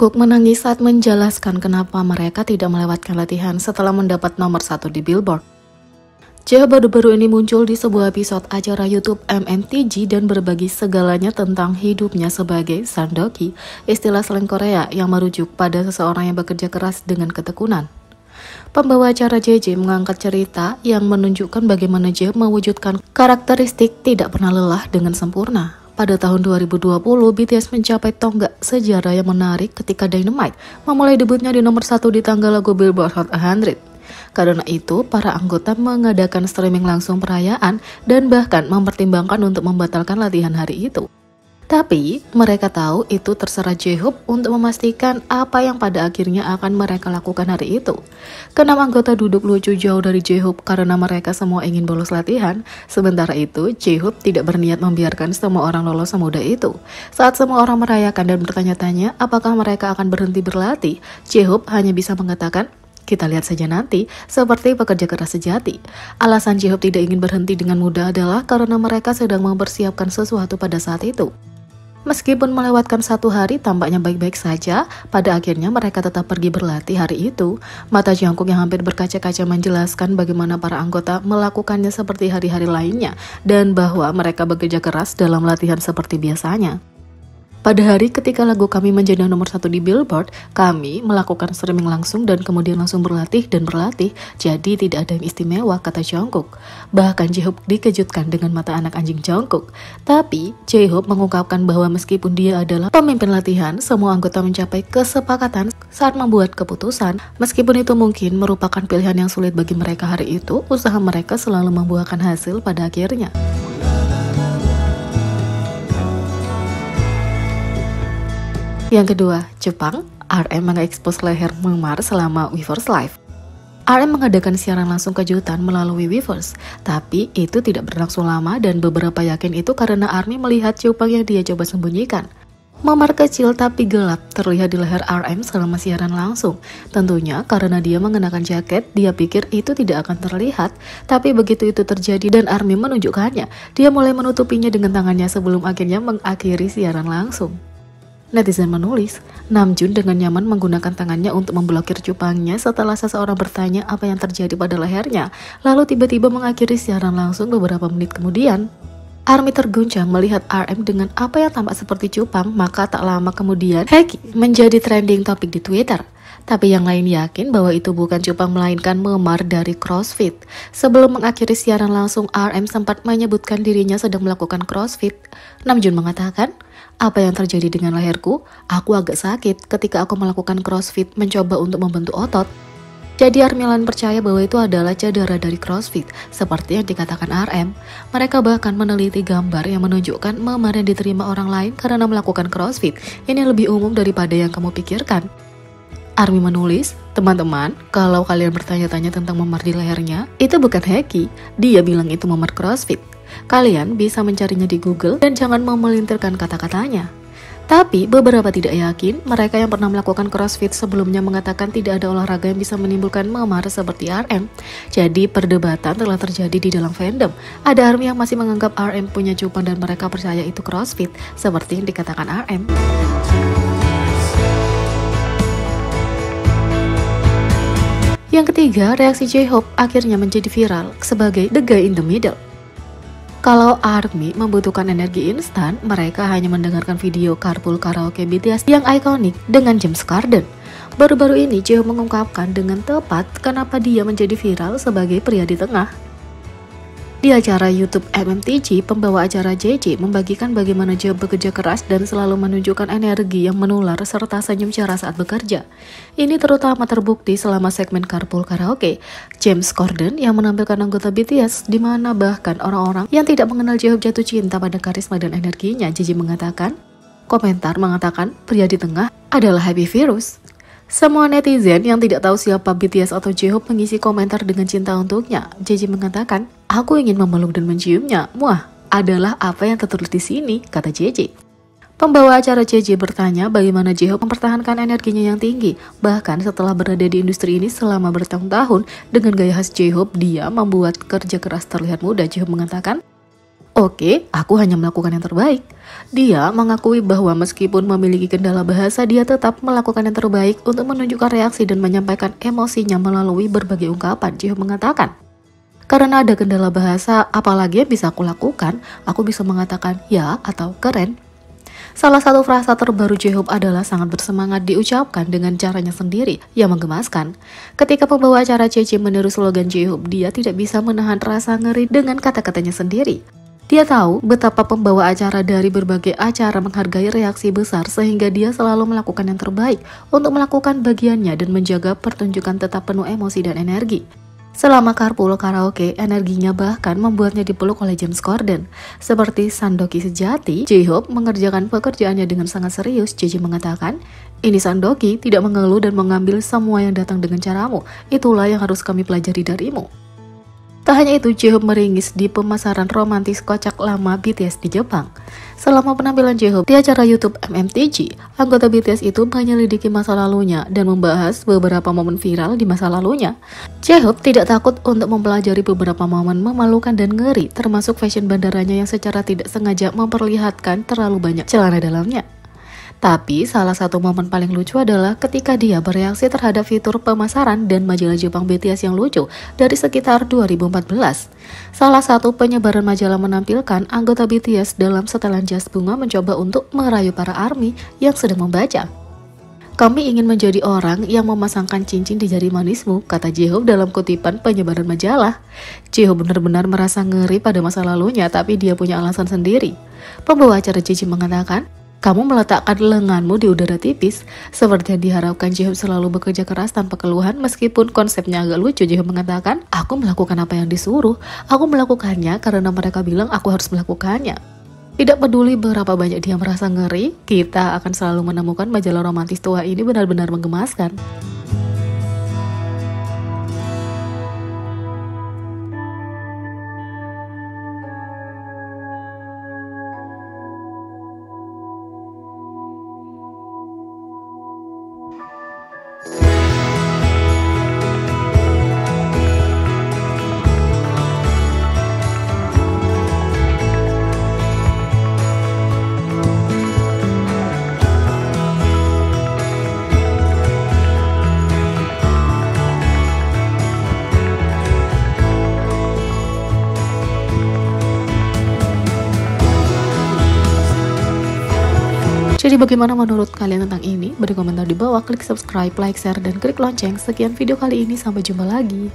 Jungkook menangis saat menjelaskan kenapa mereka tidak melewatkan latihan setelah mendapat nomor 1 di Billboard. Jaehoop baru-baru ini muncul di sebuah episode acara YouTube MMTG dan berbagi segalanya tentang hidupnya sebagai sandoki, istilah slang Korea yang merujuk pada seseorang yang bekerja keras dengan ketekunan. Pembawa acara JJ mengangkat cerita yang menunjukkan bagaimana Jaehoop mewujudkan karakteristik tidak pernah lelah dengan sempurna. Pada tahun 2020, BTS mencapai tonggak sejarah yang menarik ketika Dynamite memulai debutnya di nomor 1 di tangga lagu Billboard Hot 100. Karena itu, para anggota mengadakan streaming langsung perayaan dan bahkan mempertimbangkan untuk membatalkan latihan hari itu. Tapi, mereka tahu itu terserah Jaehoop untuk memastikan apa yang pada akhirnya akan mereka lakukan hari itu. Keenam anggota duduk lucu jauh dari Jaehoop karena mereka semua ingin bolos latihan. Sementara itu, Jaehoop tidak berniat membiarkan semua orang lolos semudah itu. Saat semua orang merayakan dan bertanya-tanya apakah mereka akan berhenti berlatih, Jaehoop hanya bisa mengatakan, "Kita lihat saja nanti," seperti pekerja keras sejati. Alasan Jaehoop tidak ingin berhenti dengan mudah adalah karena mereka sedang mempersiapkan sesuatu pada saat itu. Meskipun melewatkan 1 hari tampaknya baik-baik saja, pada akhirnya mereka tetap pergi berlatih hari itu. Mata Jungkook yang hampir berkaca-kaca menjelaskan bagaimana para anggota melakukannya seperti hari-hari lainnya dan bahwa mereka bekerja keras dalam latihan seperti biasanya. Pada hari ketika lagu kami menjadi nomor 1 di Billboard, kami melakukan streaming langsung dan kemudian langsung berlatih dan berlatih, jadi tidak ada yang istimewa, kata Jungkook. Bahkan Jaehoop dikejutkan dengan mata anak anjing Jungkook. Tapi, Jaehoop mengungkapkan bahwa meskipun dia adalah pemimpin latihan, semua anggota mencapai kesepakatan saat membuat keputusan. Meskipun itu mungkin merupakan pilihan yang sulit bagi mereka hari itu, usaha mereka selalu membuahkan hasil pada akhirnya. Yang kedua, Jepang, RM mengekspos leher Memar selama Weverse Live. RM mengadakan siaran langsung kejutan melalui Weverse, tapi itu tidak berlangsung lama dan beberapa yakin itu karena ARMY melihat cupang yang dia coba sembunyikan. Memar kecil tapi gelap terlihat di leher RM selama siaran langsung. Tentunya karena dia mengenakan jaket, dia pikir itu tidak akan terlihat. Tapi begitu itu terjadi dan ARMY menunjukkannya, dia mulai menutupinya dengan tangannya sebelum akhirnya mengakhiri siaran langsung. Netizen menulis, Namjoon dengan nyaman menggunakan tangannya untuk memblokir cupangnya setelah seseorang bertanya apa yang terjadi pada lehernya, lalu tiba-tiba mengakhiri siaran langsung beberapa menit kemudian. ARMY terguncang melihat RM dengan apa yang tampak seperti cupang, maka tak lama kemudian Heki menjadi trending topik di Twitter. Tapi yang lain yakin bahwa itu bukan cupang melainkan Memar dari CrossFit. Sebelum mengakhiri siaran langsung, RM sempat menyebutkan dirinya sedang melakukan CrossFit. Namjoon mengatakan, "Apa yang terjadi dengan leherku? Aku agak sakit ketika aku melakukan CrossFit mencoba untuk membentuk otot." Jadi ARMY lain percaya bahwa itu adalah cedera dari CrossFit, seperti yang dikatakan RM. Mereka bahkan meneliti gambar yang menunjukkan Memar yang diterima orang lain karena melakukan CrossFit. Ini lebih umum daripada yang kamu pikirkan. ARMY menulis, "Teman-teman, kalau kalian bertanya-tanya tentang memar di lehernya, itu bukan Heki. Dia bilang itu memar CrossFit. Kalian bisa mencarinya di Google dan jangan mau melintirkan kata-katanya." Tapi beberapa tidak yakin, mereka yang pernah melakukan CrossFit sebelumnya mengatakan tidak ada olahraga yang bisa menimbulkan memar seperti RM. Jadi perdebatan telah terjadi di dalam fandom. Ada ARMY yang masih menganggap RM punya cupang dan mereka percaya itu CrossFit, seperti yang dikatakan RM. Yang ketiga, reaksi Jaehoop akhirnya menjadi viral sebagai the guy in the middle. Kalau ARMY membutuhkan energi instan, mereka hanya mendengarkan video Carpool Karaoke BTS yang ikonik dengan James Corden. Baru-baru ini Jaehoop mengungkapkan dengan tepat kenapa dia menjadi viral sebagai pria di tengah. Di acara YouTube MMTG, pembawa acara JJ membagikan bagaimana Jaehoop bekerja keras dan selalu menunjukkan energi yang menular serta senyum cerah saat bekerja. Ini terutama terbukti selama segmen Carpool Karaoke. James Corden yang menampilkan anggota BTS, di mana bahkan orang-orang yang tidak mengenal Jaehoop jatuh cinta pada karisma dan energinya. JJ mengatakan, komentar mengatakan pria di tengah adalah happy virus. Semua netizen yang tidak tahu siapa BTS atau Jaehoop mengisi komentar dengan cinta untuknya. JJ mengatakan, "Aku ingin memeluk dan menciumnya. Wah, adalah apa yang tertulis di sini," kata JJ. Pembawa acara JJ bertanya bagaimana Jaehoop mempertahankan energinya yang tinggi. Bahkan setelah berada di industri ini selama bertahun-tahun, dengan gaya khas Jaehoop, dia membuat kerja keras terlihat mudah. Jaehoop mengatakan, Oke, aku hanya melakukan yang terbaik. Dia mengakui bahwa meskipun memiliki kendala bahasa, dia tetap melakukan yang terbaik untuk menunjukkan reaksi dan menyampaikan emosinya melalui berbagai ungkapan. Jihoop mengatakan, karena ada kendala bahasa, apalagi yang bisa aku lakukan, aku bisa mengatakan ya atau keren. Salah satu frasa terbaru Jihoop adalah sangat bersemangat diucapkan dengan caranya sendiri yang menggemaskan. Ketika pembawa acara Cece meniru slogan Jihoop, dia tidak bisa menahan rasa ngeri dengan kata-katanya sendiri. Dia tahu betapa pembawa acara dari berbagai acara menghargai reaksi besar sehingga dia selalu melakukan yang terbaik untuk melakukan bagiannya dan menjaga pertunjukan tetap penuh emosi dan energi. Selama Carpool Karaoke, energinya bahkan membuatnya dipeluk oleh James Corden. Seperti Sandoki sejati, Jihoop mengerjakan pekerjaannya dengan sangat serius. JJ mengatakan, ini Sandoki tidak mengeluh dan mengambil semua yang datang dengan caramu. Itulah yang harus kami pelajari darimu. Tak hanya itu, Jihoop meringis di pemasaran romantis kocak lama BTS di Jepang. Selama penampilan Jihoop di acara YouTube MMTG, anggota BTS itu menyelidiki masa lalunya dan membahas beberapa momen viral di masa lalunya. Jihoop tidak takut untuk mempelajari beberapa momen memalukan dan ngeri, termasuk fashion bandaranya yang secara tidak sengaja memperlihatkan terlalu banyak celana dalamnya. Tapi salah satu momen paling lucu adalah ketika dia bereaksi terhadap fitur pemasaran dan majalah Jepang BTS yang lucu dari sekitar 2014. Salah satu penyebaran majalah menampilkan anggota BTS dalam setelan jas bunga mencoba untuk merayu para ARMY yang sedang membaca. Kami ingin menjadi orang yang memasangkan cincin di jari manismu, kata Jihoop dalam kutipan penyebaran majalah. Jihoop benar-benar merasa ngeri pada masa lalunya, tapi dia punya alasan sendiri. Pembawa acara JJ mengatakan, kamu meletakkan lenganmu di udara tipis. Seperti yang diharapkan, Jihoop selalu bekerja keras tanpa keluhan meskipun konsepnya agak lucu. Jihoop mengatakan, aku melakukan apa yang disuruh. Aku melakukannya karena mereka bilang aku harus melakukannya. Tidak peduli berapa banyak dia merasa ngeri, kita akan selalu menemukan majalah romantis tua ini benar-benar menggemaskan. Jadi bagaimana menurut kalian tentang ini? Beri komentar di bawah, klik subscribe, like, share, dan klik lonceng. Sekian video kali ini, sampai jumpa lagi.